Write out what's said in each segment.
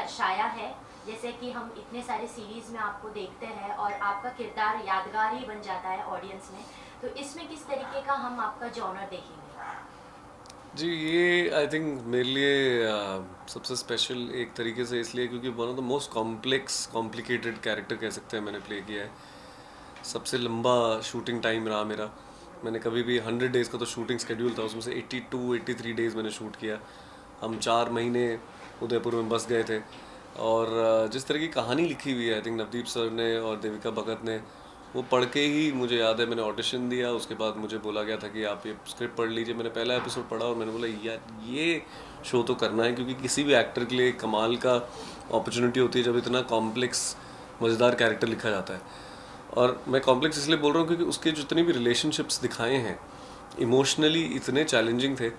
शाया है, जैसे कि हम इतने सारे सीरीज़ में आपको देखते हैं और आपका किरदार यादगार ही बन जाता है ऑडियंस में, तो इसमें किस तरीके का हम आपका जॉनर देखेंगे? जी, ये आई थिंक मेरे लिए सबसे स्पेशल एक तरीके से इसलिए क्योंकि one of the most complex complicated character कह सकते हैं मैंने प्ले किया है। सबसे लंबा शूटिंग टाइम रहा मेरा। मैंने कभी भी 100 डेज़ का तो शूटिंग स्केड्यूल था, उसमें से 82-83 डेज़ मैंने शूट किया। हम 4 महीने उदयपुर में बस गए थे। और जिस तरह की कहानी लिखी हुई है आई थिंक नवदीप सर ने और देविका भगत ने, वो पढ़ के ही मुझे याद है मैंने ऑडिशन दिया। उसके बाद मुझे बोला गया था कि आप ये स्क्रिप्ट पढ़ लीजिए। मैंने पहला एपिसोड पढ़ा और मैंने बोला यार ये शो तो करना है, क्योंकि किसी भी एक्टर के लिए कमाल का अपॉर्चुनिटी होती है जब इतना कॉम्प्लेक्स मज़ेदार कैरेक्टर लिखा जाता है। और मैं कॉम्प्लेक्स इसलिए बोल रहा हूँ क्योंकि उसके जितनी भी रिलेशनशिप्स दिखाए हैं इमोशनली इतने चैलेंजिंग थे।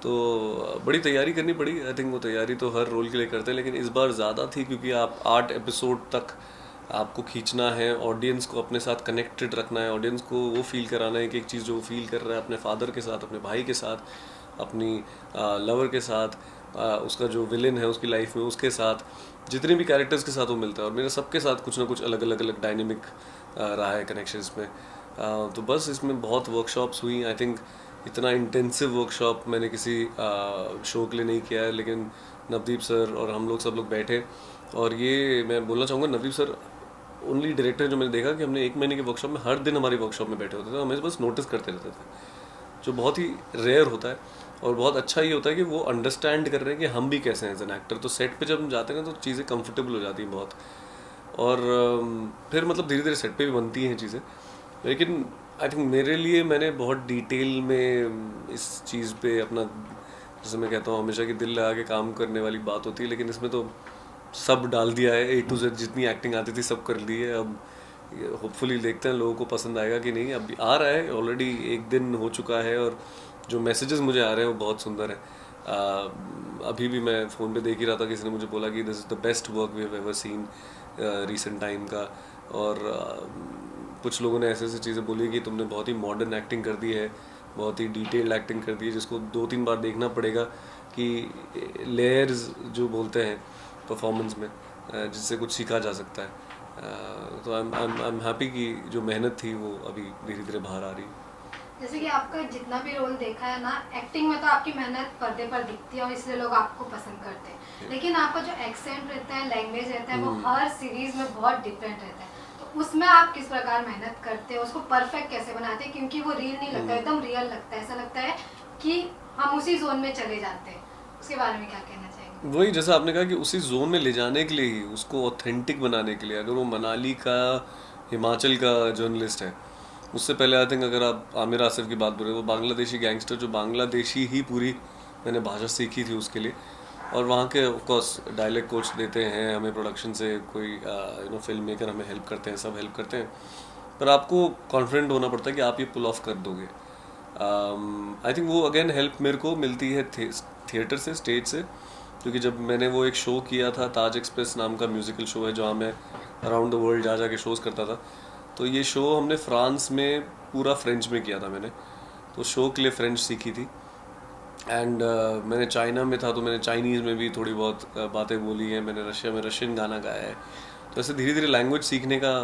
तो बड़ी तैयारी करनी पड़ी। आई थिंक वो तैयारी तो हर रोल के लिए करते हैं, लेकिन इस बार ज़्यादा थी क्योंकि आप 8 एपिसोड तक आपको खींचना है, ऑडियंस को अपने साथ कनेक्टेड रखना है, ऑडियंस को वो फील कराना है कि एक चीज़ जो वो फील कर रहा है अपने फादर के साथ, अपने भाई के साथ, अपनी लवर के साथ, उसका जो विलेन है उसकी लाइफ में उसके साथ, जितने भी कैरेक्टर्स के साथ वो मिलता है। और मेरे सबके साथ कुछ ना कुछ अलग अलग अलग डायनेमिक रहा है कनेक्शन इसमें। तो बस इसमें बहुत वर्कशॉप्स हुई। आई थिंक इतना इंटेंसिव वर्कशॉप मैंने किसी शो के लिए नहीं किया है, लेकिन नवदीप सर और हम लोग सब लोग बैठे। और ये मैं बोलना चाहूँगा, नवदीप सर ओनली डायरेक्टर जो मैंने देखा कि हमने 1 महीने के वर्कशॉप में हर दिन हमारी वर्कशॉप में बैठे होते थे, हमें बस नोटिस करते रहते थे, जो बहुत ही रेयर होता है। और बहुत अच्छा ये होता है कि वो अंडरस्टैंड कर रहे हैं कि हम भी कैसे हैं एज एन एक्टर। तो सेट पे जब हम जाते हैं ना तो चीज़ें कंफर्टेबल हो जाती हैं बहुत। और फिर मतलब धीरे धीरे सेट पे भी बनती हैं चीज़ें। लेकिन आई थिंक मेरे लिए मैंने बहुत डिटेल में इस चीज़ पे अपना, जैसे मैं कहता हूँ हमेशा कि दिल लगा के काम करने वाली बात होती है, लेकिन इसमें तो सब डाल दिया है। A to Z जितनी एक्टिंग आती थी सब कर ली है। अब होपफुली देखते हैं लोगों को पसंद आएगा कि नहीं। अभी आ रहा है, ऑलरेडी 1 दिन हो चुका है और जो मैसेजेस मुझे आ रहे हैं वो बहुत सुंदर है। अभी भी मैं फ़ोन पे देख ही रहा था, किसी ने मुझे बोला कि this is the best work we have ever seen recent time का। और कुछ लोगों ने ऐसे ऐसी चीज़ें बोली कि तुमने बहुत ही मॉडर्न एक्टिंग कर दी है, बहुत ही डिटेल्ड एक्टिंग कर दी है, जिसको 2-3 बार देखना पड़ेगा कि लेयर्स जो बोलते हैं परफॉर्मेंस में, जिससे कुछ सीखा जा सकता है। तो आई एम हैप्पी कि जो मेहनत थी वो अभी धीरे धीरे बाहर आ रही है। जैसे कि आपका जितना भी रोल देखा है ना, एक्टिंग में तो आपकी मेहनत पर्दे पर दिखती है और इसलिए लोग आपको पसंद करते हैं, लेकिन आपका जो एक्सेंट रहता है, लैंग्वेज रहता है, वो हर सीरीज में बहुत डिफरेंट रहता है। तो उसमें आप किस प्रकार मेहनत करते हो, उसको परफेक्ट कैसे बनाते हैं? क्योंकि वो रील नहीं लगता, एकदम रियल लगता है, ऐसा लगता है कि हम उसी जोन में चले जाते हैं। उसके बारे में क्या कहना चाहेंगे? वही जैसा आपने कहा कि उसी जोन में ले जाने के लिए ही, उसको ऑथेंटिक बनाने के लिए, अगर वो मनाली का, हिमाचल का जर्नलिस्ट है, उससे पहले आई थिंक अगर आप आमिर आसिफ की बात बोले, वो बांग्लादेशी गैंगस्टर जो बांग्लादेशी ही पूरी मैंने भाषा सीखी थी उसके लिए। और वहाँ के ऑफ कोर्स डायलेक्ट कोच देते हैं हमें, प्रोडक्शन से कोई फिल्म मेकर हमें हेल्प करते हैं, सब हेल्प करते हैं। पर आपको कॉन्फिडेंट होना पड़ता है कि आप ये पुल ऑफ कर दोगे। आई थिंक वो अगेन हेल्प मेरे को मिलती है थिएटर से, स्टेज से। क्योंकि जब मैंने वो एक शो किया था, ताज एक्सप्रेस नाम का म्यूज़िकल शो है जहाँ मैं अराउंड द वर्ल्ड जा के शोज़ करता था। तो ये शो हमने फ्रांस में पूरा फ्रेंच में किया था मैंने। तो शो के लिए फ्रेंच सीखी थी। एंड मैंने चाइना में था तो मैंने चाइनीज़ में भी थोड़ी बहुत बातें बोली हैं। मैंने रशिया में रशियन गाना गाया है। तो ऐसे धीरे धीरे लैंग्वेज सीखने का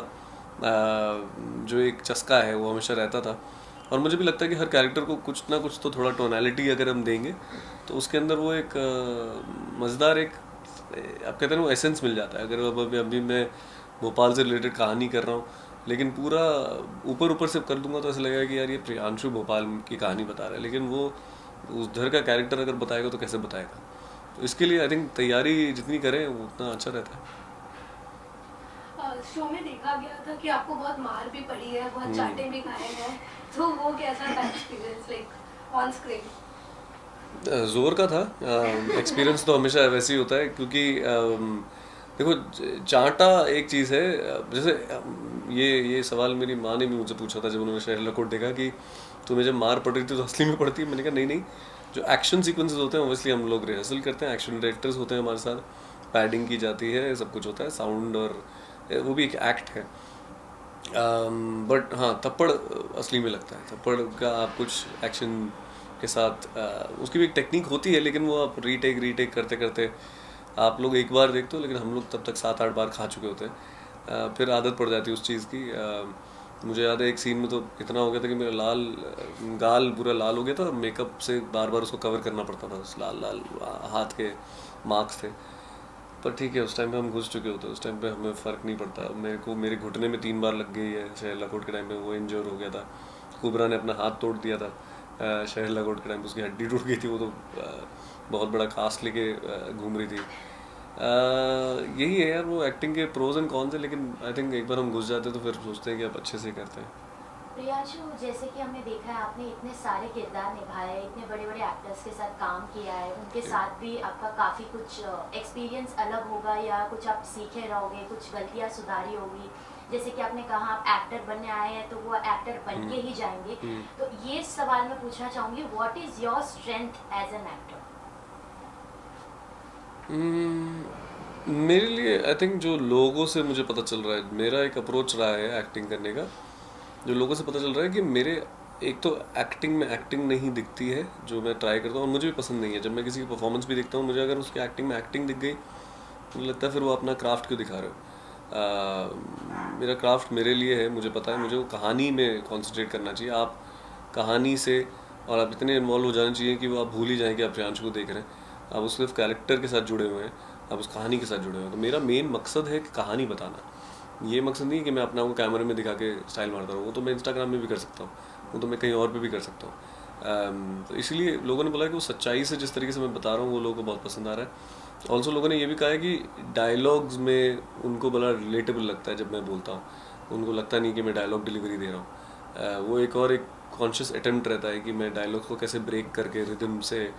जो एक चस्का है वो हमेशा रहता था। और मुझे भी लगता है कि हर कैरेक्टर को कुछ ना कुछ तो थोड़ा टोनैलिटी अगर हम देंगे तो उसके अंदर वो एक मज़ेदार एक, आप कहते हैं ना, वो एसेंस मिल जाता है। अगर अब अभी मैं भोपाल से रिलेटेड कहानी कर रहा हूँ, लेकिन पूरा ऊपर ऊपर से कर दूंगा तो ऐसा लगेगा कि यार ये प्रियांशु भोपाल की कहानी बता रहा है, लेकिन वो उधर का कैरेक्टर अगर बताएगा तो कैसे बताएगा। तो इसके लिए आई थिंक तैयारी जितनी करें वो उतना अच्छा रहता है। शो में देखा गया था कि आपको बहुत मार भी पड़ी है, बहुत चाटे भी खाए हैं, तो वो कैसा था एक्सपीरियंस लाइक ऑन स्क्रीन? जोर का था। एक्सपीरियंस तो हमेशा वैसे ही होता है, क्योंकि देखो चांटा एक चीज़ है। जैसे ये सवाल मेरी माँ ने भी मुझसे पूछा था जब उन्होंने शेरला कोट देखा कि तुम्हें जब मार पड़ रही थी तो असली में पड़ती है। मैंने कहा नहीं नहीं, जो एक्शन सीक्वेंसेस होते हैं ऑब्वियसली हम लोग रिहर्सल करते हैं, एक्शन डायरेक्टर्स होते हैं हमारे साथ, पैडिंग की जाती है, सब कुछ होता है, साउंड, और वो भी एक एक्ट है। बट हाँ, थप्पड़ असली में लगता है। थप्पड़ का आप कुछ एक्शन के साथ उसकी भी एक टेक्निक होती है, लेकिन वो आप रीटेक करते करते आप लोग एक बार देखते हो, लेकिन हम लोग तब तक 7-8 बार खा चुके होते हैं। फिर आदत पड़ जाती है उस चीज़ की। मुझे याद है एक सीन में तो इतना हो गया था कि मेरा गाल पूरा लाल हो गया था, मेकअप से बार बार उसको कवर करना पड़ता था, उस लाल हाथ के मार्क्स थे। पर ठीक है, उस टाइम पे हम घुस चुके होते, उस टाइम पे हमें फ़र्क नहीं पड़ता। मेरे घुटने में 3 बार लग गई है शहर लाकोट के टाइम पे, वो इंजर हो गया था। कुबरा ने अपना हाथ तोड़ दिया था शहर लाकोट के टाइम पे, उसकी हड्डी टूट गई थी, वो तो बहुत बड़ा कास्ट लेके घूम रही थी। यही है यार, वो एक्टिंग के प्रोज एंड कॉन्स है, लेकिन आई थिंक एक बार हम घुस जाते हैं तो फिर सोचते हैं कि आप अच्छे से करते हैं। प्रियांशु, जैसे कि हमने देखा है आपने इतने सारे किरदार निभाए, इतने बड़े बड़े एक्टर्स के साथ काम किया है, उनके साथ भी आपका काफ़ी कुछ एक्सपीरियंस अलग होगा या कुछ आप सीखे रहोगे, कुछ गलतियाँ सुधारी होगी। जैसे कि आपने कहा आप एक्टर बनने आए हैं तो वो एक्टर बन के ही जाएंगे। तो ये सवाल मैं पूछना चाहूँगी, what is your strength as an actor? मेरे लिए आई थिंक जो लोगों से मुझे पता चल रहा है, मेरा एक अप्रोच रहा है एक्टिंग करने का, जो लोगों से पता चल रहा है कि मेरे एक तो एक्टिंग में एक्टिंग नहीं दिखती है जो मैं ट्राई करता हूँ, और मुझे भी पसंद नहीं है। जब मैं किसी की परफॉर्मेंस भी देखता हूँ, मुझे अगर उसकी एक्टिंग में एक्टिंग दिख गई, मुझे लगता है फिर वो अपना क्राफ्ट क्यों दिखा रहे हो। मेरा क्राफ्ट मेरे लिए है, मुझे पता है, मुझे वो कहानी में कॉन्सेंट्रेट करना चाहिए। आप कहानी से और आप इतने इन्वॉल्व हो जाने चाहिए कि वो आप भूल ही जाएँ कि आप प्रियांशु को देख रहे हैं। आप उस सिर्फ कैरेक्टर के साथ जुड़े हुए हैं, आप उस कहानी के साथ जुड़े हुए हैं। तो मेरा मेन मकसद है कि कहानी बताना। ये मकसद नहीं है कि मैं अपना को कैमरे में दिखा के स्टाइल मारता रहूँ, वो तो मैं इंस्टाग्राम में भी कर सकता हूँ, वो तो मैं कहीं और पे भी कर सकता हूँ। तो इसलिए लोगों ने बोला कि वो सच्चाई से जिस तरीके से मैं बता रहा हूँ वो लोगों को बहुत पसंद आ रहा है। ऑल्सो लोगों ने ये भी कहा है कि डायलॉग्स में उनको बड़ा रिलेटेबल लगता है जब मैं बोलता हूँ, उनको लगता नहीं कि मैं डायलॉग डिलीवरी दे रहा हूँ। वो एक कॉन्शियस अटेम्प्ट रहता है कि मैं डायलॉग को कैसे ब्रेक करके रिदम से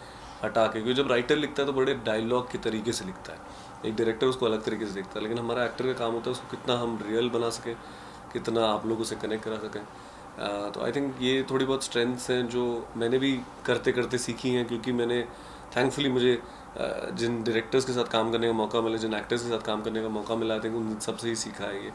हटा के, क्योंकि जब राइटर लिखता है तो बड़े डायलॉग के तरीके से लिखता है, एक डायरेक्टर उसको अलग तरीके से देखता है, लेकिन हमारा एक्टर का काम होता है उसको कितना हम रियल बना सकें, कितना आप लोगों से कनेक्ट करा सकें। तो आई थिंक ये थोड़ी बहुत स्ट्रेंथ्स हैं जो मैंने भी करते करते सीखी हैं, क्योंकि मैंने थैंकफुली मुझे जिन डायरेक्टर्स के साथ काम करने का मौका मिला, जिन एक्टर्स के साथ काम करने का मौका मिला, आई थिंक उन सबसे ही सीखा है ये।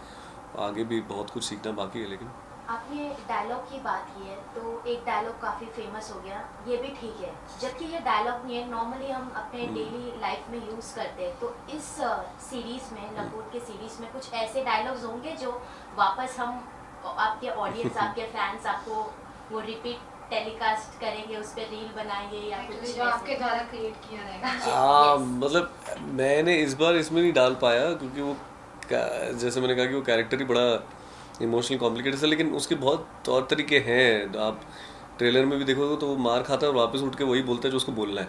आगे भी बहुत कुछ सीखना बाकी है। लेकिन आपने डायलॉग की बात की है, तो एक डायलॉग काफ़ी फेमस हो गया, ये भी ठीक है, जबकि ये डायलॉग नहीं है, नॉर्मली हम अपने डेली लाइफ में यूज़ करते हैं। तो इस सीरीज़ में, लकोट के सीरीज़ में कुछ ऐसे डायलॉग्स होंगे जो वापस हम आपके ऑडियंस, आपके फैंस आपको वो रिपीट टेलीकास्ट करेंगे, उस पर रील बनाएंगे या कुछ जो आपके द्वारा क्रिएट किया रहेगा? मतलब मैंने इस बार इसमें नहीं डाल पाया, क्योंकि वो जैसे मैंने कहा कि वो कैरेक्टर ही बड़ा इमोशनल कॉम्प्लिकेटेड है, लेकिन उसके बहुत तौर तरीके हैं। आप ट्रेलर में भी देखोगे तो वो मार खाता है और वापस उठ के वही बोलता है जो उसको बोलना है,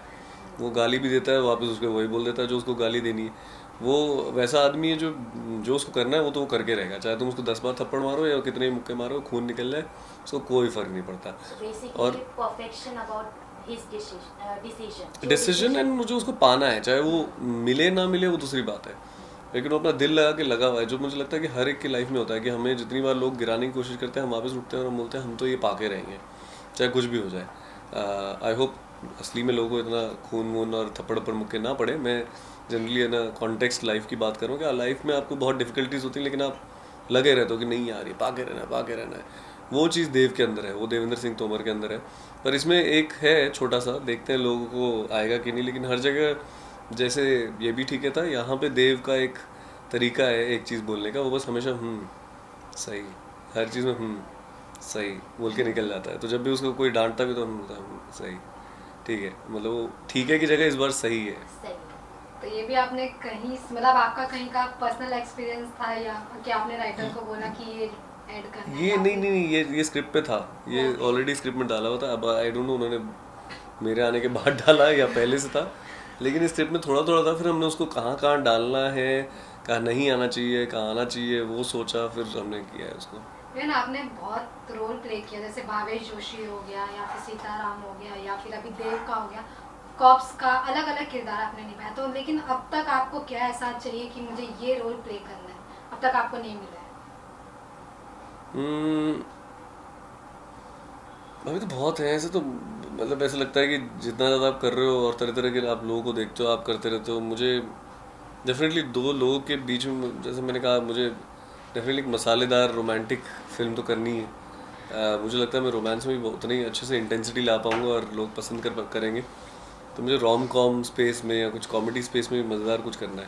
वो गाली भी देता है, वापस उसको वही बोल देता है जो उसको गाली देनी है। वो वैसा आदमी है जो उसको करना है वो तो वो करके रहेगा, चाहे तुम उसको 10 बार थप्पड़ मारो या कितने मुक्के मारो, खून निकल जाए, उसको कोई फर्क नहीं पड़ता। और perfection about his decision and मुझे उसको पाना है, चाहे वो मिले ना मिले वो दूसरी बात है, लेकिन वो अपना दिल लगा के लगा हुआ है, जो मुझे लगता है कि हर एक की लाइफ में होता है कि हमें जितनी बार लोग गिराने की कोशिश करते हैं, हम वापस उठते हैं और हम बोलते हैं हम तो ये पाके रहेंगे चाहे कुछ भी हो जाए। आई होप असली में लोगों को इतना खून वून और थप्पड़ पर मुक्के ना पड़े। मैं जनरली है ना कॉन्टेक्स्ट लाइफ की बात करूँ कि लाइफ में आपको बहुत डिफिकल्टीज होती हैं, लेकिन आप लगे रहते हो कि नहीं यार ये पाके रहना है। वो चीज़ देव के अंदर है, वो देवेंद्र सिंह तोमर के अंदर है। पर इसमें एक है छोटा सा, देखते हैं लोगों को आएगा कि नहीं, लेकिन हर जगह जैसे ये भी ठीक है था, यहाँ पे देव का एक तरीका है एक चीज़ बोलने का, वो बस हमेशा सही, हर चीज़ में सही बोल के निकल जाता है। तो जब भी उसको कोई डांटता भी तो हम बोलता है सही, ठीक है, मतलब वो ठीक है की जगह इस बार सही है। तो ये भी आपने कहीं, मतलब आपका कहीं का पर्सनल एक्सपीरियंस था या कि आपने राइटर को बोला कि ये ऐड करना है? ये नहीं, ये स्क्रिप्ट पे था, ये ऑलरेडी स्क्रिप्ट में डाला हुआ था। अब आई डोंट नो उन्होंने मेरे आने के बाद डाला या पहले से था, लेकिन इस स्क्रिप्ट में थोड़ा था। फिर हमने उसको कहाँ डालना है, कहाँ नहीं आना चाहिए, कहाँ आना चाहिए, वो सोचा, फिर हमने किया है उसको। मैंने आपने बहुत रोल प्ले किया, जैसे भावेश जोशी हो गया या फिर सीताराम हो गया या फिर अभी देव का हो गया, कॉप्स का अलग अलग किरदार आपने निभाया। तो लेकिन अब तक आपको क्या एहसास चाहिए कि मुझे ये रोल प्ले करना है, अब तक आपको नहीं मिला है? अभी तो बहुत है ऐसे, तो मतलब ऐसा लगता है कि जितना ज़्यादा आप कर रहे हो और तरह तरह के आप लोगों को देखते हो, आप करते रहते हो। मुझे डेफिनेटली दो लोगों के बीच में, जैसे मैंने कहा, मुझे डेफिनेटली एक मसालेदार रोमांटिक फिल्म तो करनी है। मुझे लगता है मैं रोमांस में भी उतना ही अच्छे से इंटेंसिटी ला पाऊँगा और लोग पसंद करेंगे। तो मुझे रोम कॉम स्पेस में या कुछ कॉमेडी स्पेस में मज़ेदार कुछ करना है।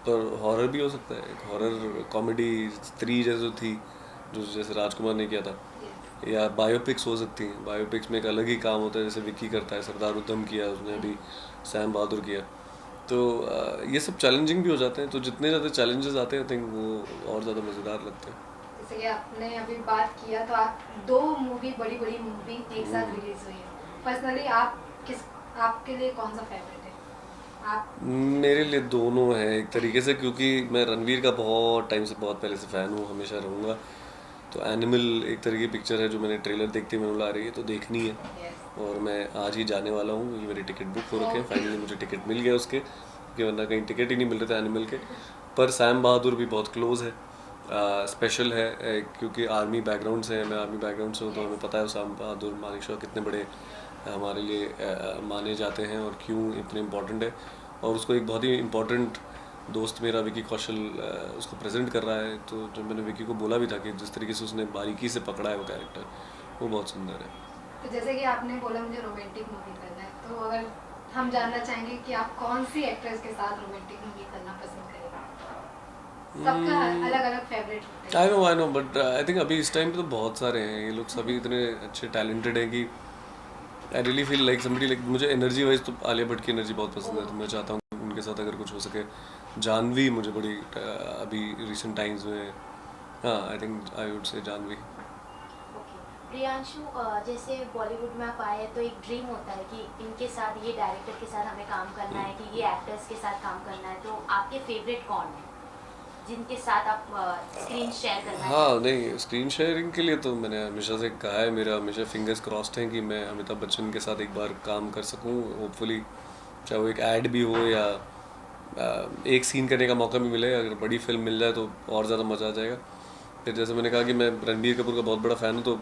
पर हॉरर भी हो सकता है, एक हॉरर कॉमेडी स्त्री जैसे थी जो जैसे राजकुमार ने किया था, या बायोपिक्स हो सकती हैं। बायोपिक्स में एक अलग ही काम होता है, जैसे विक्की करता है, सरदार उधम किया उसने, अभी सैम बहादुर किया। तो ये सब चैलेंजिंग भी हो जाते हैं, तो जितने ज़्यादा चैलेंजेस आते हैं आई थिंक वो और ज़्यादा मज़ेदार लगते हैं। जैसे कि आपने अभी बात किया तो आप 2 मूवी बड़ी मूवी एक साथ रिलीज हुई है। पर्सनली आपके लिए कौन सा फेवरेट है? आप मेरे लिए दोनों हैं एक तरीके से, क्योंकि मैं रणवीर का बहुत टाइम से, बहुत पहले से फ़ैन हूँ, हमेशा रहूँगा। तो एनिमल एक तरह की पिक्चर है जो मैंने ट्रेलर देखते हुए बोला आ रही है तो देखनी है, और मैं आज ही जाने वाला हूँ। ये मेरी टिकट बुक हो रखे हैं, फाइनली मुझे टिकट मिल गया उसके, क्योंकि वरना कहीं टिकट ही नहीं मिल रहे थे एनिमल के। पर सैम बहादुर भी बहुत क्लोज़ है, स्पेशल है, क्योंकि आर्मी बैकग्राउंड से है, मैं आर्मी बैकग्राउंड से हूँ, तो हमें पता है सैम बहादुर, मानेकशॉ कितने बड़े हमारे लिए माने जाते हैं और क्यों इतने इम्पोर्टेंट है। और उसको एक बहुत ही इम्पोर्टेंट दोस्त मेरा विकी कौशल उसको प्रेजेंट कर रहा है। तो जब मैंने विकी को बोला भी था कि जिस तरीके से उसने बारीकी से पकड़ा है वो कैरेक्टर, वो बहुत सुंदर है। तो जैसे कि आपने बोला मुझे रोमांटिक मूवी करना है, तो अगर हम जानना चाहेंगे कि आप कौन सी एक्ट्रेस के साथ रोमांटिक मूवी करना पसंद करेंगे? सबका अलग-अलग फेवरेट होता है। I know but I think अभी इस टाइम पे तो बहुत सारे हैं, ये लोग सभी इतने अच्छे टैलेंटेड हैं कि I really feel like somebody, like मुझे एनर्जी वाइज तो आलिया भट्ट की एनर्जी बहुत पसंद है, तो मैं चाहता हूँ उनके साथ अगर कुछ हो सके। जानवी मुझे बड़ी अभी रिसेंट टाइम्स में, हाँ I think I would say Janvi. Okay Priyanshu, जैसे बॉलीवुड में आप आए हैं तो एक ड्रीम होता है कि इनके साथ, ये डायरेक्टर के साथ हमें काम करना है, कि ये एक्टर्स के साथ काम करना है। तो आपके फेवरेट कौन है जिनके साथ आप स्क्रीन शेयर करना हाँ नहीं, स्क्रीन शेयरिंग के लिए तो मैंने हमेशा से कहा है, मेरा हमेशा फिंगर्स क्रॉस्ड हैं कि मैं अमिताभ बच्चन के साथ एक बार काम कर सकूँ, होपफुली, चाहे वो एक ऐड भी हो या एक सीन करने का मौका भी मिले। अगर बड़ी फिल्म मिल जाए तो और ज़्यादा मज़ा आ जाएगा। फिर जैसे मैंने कहा कि मैं रणबीर कपूर का बहुत बड़ा फ़ैन हूँ, तो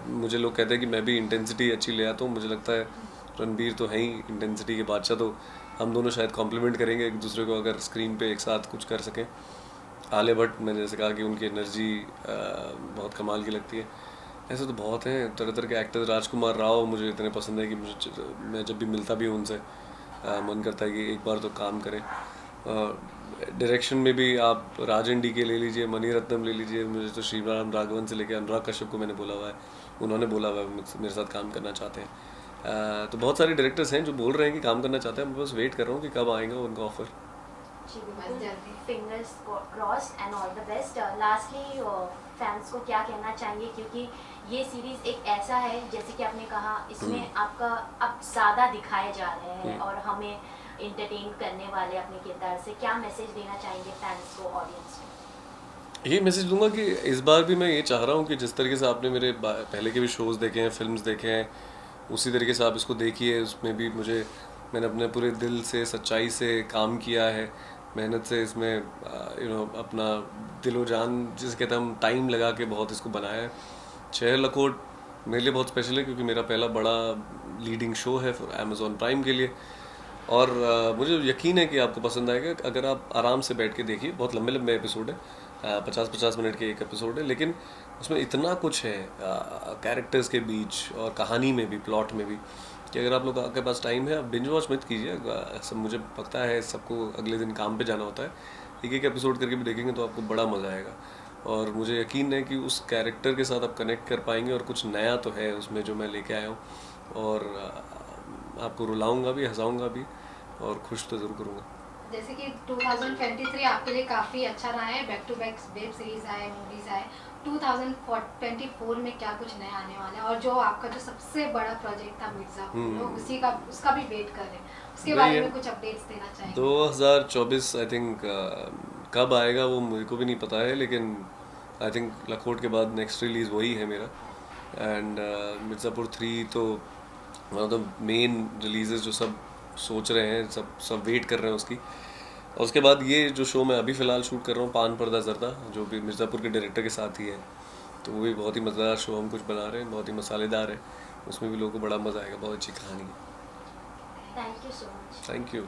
मुझे लोग कहते हैं कि मैं भी इंटेंसिटी अच्छी ले आता हूँ। मुझे लगता है रणबीर तो है ही इंटेंसिटी के बादशाह, तो हम दोनों शायद कॉम्प्लीमेंट करेंगे एक दूसरे को अगर स्क्रीन पे एक साथ कुछ कर सकें। आलिया भट्ट, मैंने जैसे कहा कि उनकी एनर्जी बहुत कमाल की लगती है। ऐसे तो बहुत हैं तरह तरह के एक्टर्स। राजकुमार राव मुझे इतने पसंद है कि मैं जब भी मिलता भी हूँ उनसे मन करता है कि एक बार तो काम करें। डायरेक्शन में भी आप राजन डी के ले लीजिए, मणि रत्नम ले लीजिए, मुझे तो श्रीराम राघवन से लेकर अनुराग कश्यप को मैंने बोला हुआ है, उन्होंने बोला हुआ है मेरे साथ काम करना चाहते हैं। तो बहुत सारे डायरेक्टर्स हैं जो बोल रहे हैं कि काम करना चाहते हैं, मैं बस वेट कर रहा हूँ कि कब आएगा उनका ऑफर। जी बिल्कुल, fingers crossed and all the best. Lastly fans को क्या कहना चाहिए, क्योंकि ये सीरीज एक ऐसा है जैसे कि आपने कहा इसमें आपका अब ज़्यादा दिखाए जा रहे हैं और हमें इंटरटेन करने वाले अपने किरदार से, क्या मैसेज देना चाहेंगे फैंस को, ऑडियंस को? ये मैसेज दूंगा कि इस बार भी मैं ये चाह रहा हूँ कि जिस तरीके से आपने मेरे पहले के भी शोज़ देखे हैं, फिल्म्स देखे हैं, उसी तरीके से आप इसको देखिए। उसमें भी मैंने अपने पूरे दिल से, सच्चाई से काम किया है, मेहनत से इसमें अपना दिलो जान जिसे कहते हैं हम, टाइम लगा के बहुत इसको बनाया है। छह लखोट मेरे लिए बहुत स्पेशल है क्योंकि मेरा पहला बड़ा लीडिंग शो है अमेज़ॉन प्राइम के लिए, और मुझे यकीन है कि आपको पसंद आएगा अगर आप आराम से बैठ के देखिए। बहुत लंबे लंबे एपिसोड है, 50-50 मिनट के एक एपिसोड है, लेकिन उसमें इतना कुछ है कैरेक्टर्स के बीच और कहानी में भी, प्लॉट में भी, कि अगर आप लोग के पास टाइम है आप बिंज वॉच मत कीजिए। सब मुझे पता है सबको अगले दिन काम पे जाना होता है, एक एक एपिसोड करके भी देखेंगे तो आपको बड़ा मज़ा आएगा। और मुझे यकीन है कि उस कैरेक्टर के साथ आप कनेक्ट कर पाएंगे, और कुछ नया तो है उसमें जो मैं लेके आया हूँ, और आपको रुलाऊंगा भी, हंसाऊंगा भी, और खुश तो ज़रूर करूँगा। जैसे कि 2023 आपके लिए काफ़ी अच्छा रहा है, back to back web series आए, मूवीज आए। 2024 में क्या कुछ नया आने वाला है, और जो आपका जो सबसे बड़ा प्रोजेक्ट था मिर्ज़ापुर, लोग उसका भी वेट कर रहे हैं, उसके बारे में कुछ अपडेट्स देना चाहेंगे? 2024 आई थिंक कब आएगा वो मुझे को भी नहीं पता है, लेकिन आई थिंक लखोट के बाद नेक्स्ट रिलीज़ वही है मेरा। एंड मिर्ज़ापुर 3 तो one of the main releases जो सब सोच रहे हैं, सब वेट कर रहे हैं उसकी। और उसके बाद ये जो शो मैं अभी फ़िलहाल शूट कर रहा हूँ, पान पर्दा ज़र्दा, जो भी मिर्ज़ापुर के डायरेक्टर के साथ ही है, तो वो भी बहुत ही मज़ेदार शो हम कुछ बना रहे हैं, बहुत ही मसालेदार है, उसमें भी लोगों को बड़ा मज़ा आएगा, बहुत अच्छी कहानी है। Thank you so much. Thank you.